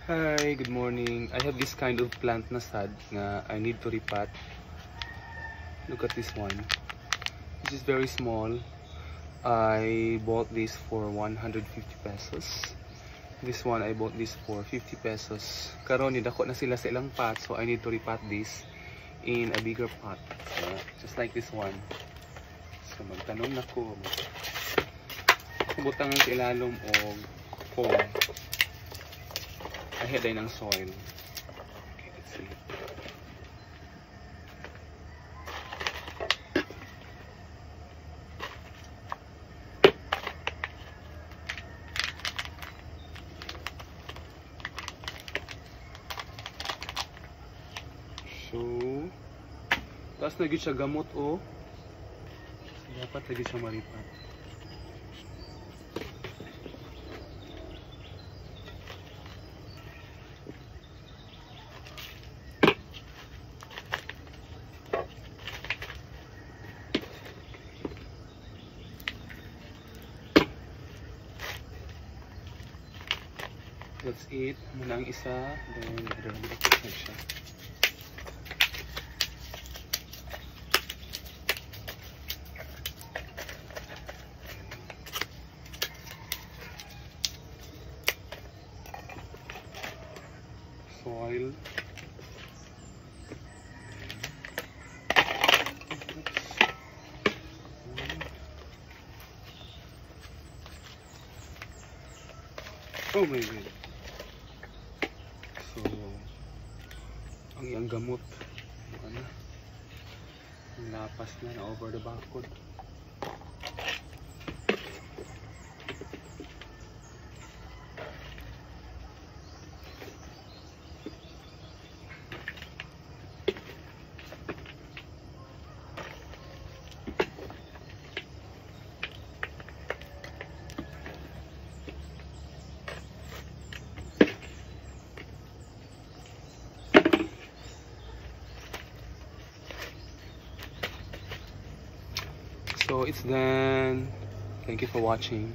Hi, good morning. I have this kind of plant na sad na I need to repot. Look at this one. This is very small. I bought this for 150 pesos. This one I bought this for 50 pesos. Karon nidako na sila sa ilang pot, so I need to repot this in a bigger pot. So, just like this one. So magtanong na ko. Butang ang ilalom o foam. Ahead ay ng soil. Okay, let's see. So, taas na gyud siya gamot o. So, dapat lagi siya maripat. That's it. Muna ang isa. Then, i-repot na siya. Soil. Oh my god. So, ang iyang gamot, ano, lapas na over the bakod. So it's done. Thank you for watching.